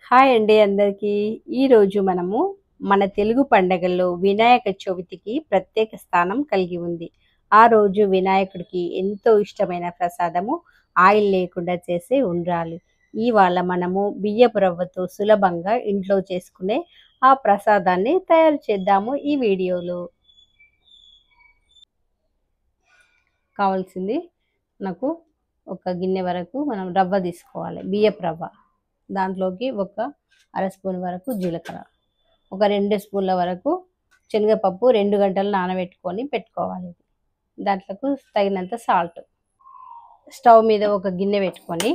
Hi అండి అందరికీ. ఈరోజు మనము మన తెలుగు పండగల్లో వినాయక చవితికి ప్రత్యేక స్థానం కలిగి ఉంది. ఆ రోజు వినాయకుడికి ఎంతో ఇష్టమైన ప్రసాదము ఆయిల్ లేకుండా చేసే ఉండ్రాలు. ఇవాళ మనము బియ్యపు రవ్వతో సులభంగా ఇంట్లో చేసుకునే ఆ ప్రసాదాన్ని తయారు చేద్దాము ఈ వీడియోలో. కావాల్సింది నాకు ఒక గిన్నె వరకు మనం రవ్వ తీసుకోవాలి, బియ్యపు రవ్వ. దాంట్లోకి ఒక అర స్పూన్ వరకు జీలకర్ర, ఒక 2 స్పూన్ల వరకు శనగపప్పు 2 గంటలు నానబెట్టుకొని పెట్టుకోవాలి. దాంట్లోకి తగినంత సాల్ట్. స్టవ్ మీద ఒక గిన్నె పెట్టుకొని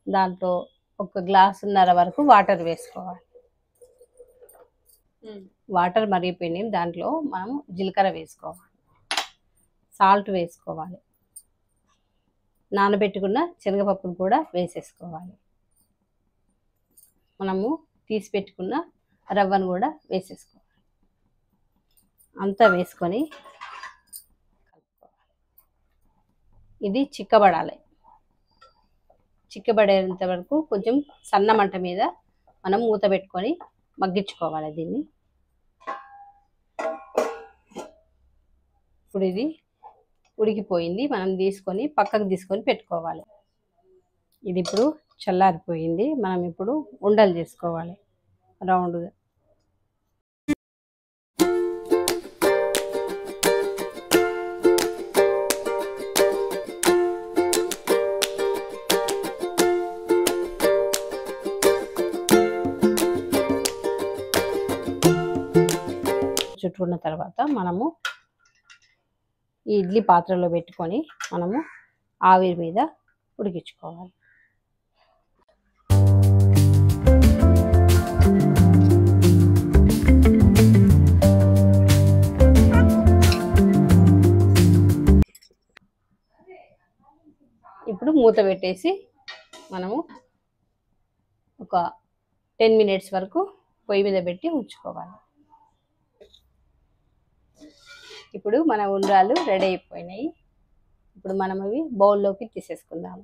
దాంట్లో ఒక గ్లాసున్నర వరకు వాటర్ వేసుకోవాలి. వాటర్ మరిగిపోయినాయి. దాంట్లో మనం జీలకర్ర వేసుకోవాలి, సాల్ట్ వేసుకోవాలి, నానబెట్టుకున్న శనగపప్పును కూడా వేసేసుకోవాలి. మనము తీసి పెట్టుకున్న రవ్వను కూడా వేసేసుకోవాలి. అంతా వేసుకొని కలుపుకోవాలి. ఇది చిక్కబడాలి. చిక్కబడేంత వరకు కొంచెం సన్న మంట మీద మనం మూత పెట్టుకొని మగ్గించుకోవాలి దీన్ని. ఇప్పుడు ఇది ఉడికిపోయింది. మనం తీసుకొని పక్కకు తీసుకొని పెట్టుకోవాలి. ఇది ఇప్పుడు చల్లారిపోయింది. మనం ఇప్పుడు ఉండలు చేసుకోవాలి రౌండ్గా. చుట్టుకున్న తర్వాత మనము ఈ ఇడ్లీ పాత్రలో పెట్టుకొని మనము ఆవిరి మీద ఉడికించుకోవాలి. ఇప్పుడు మూత పెట్టేసి మనము ఒక 10 మినిట్స్ వరకు పొయ్యి మీద పెట్టి ఉంచుకోవాలి. ఇప్పుడు మన ఉండ్రాలు రెడీ అయిపోయినాయి. ఇప్పుడు మనం అవి బౌల్లోకి తీసేసుకుందాము.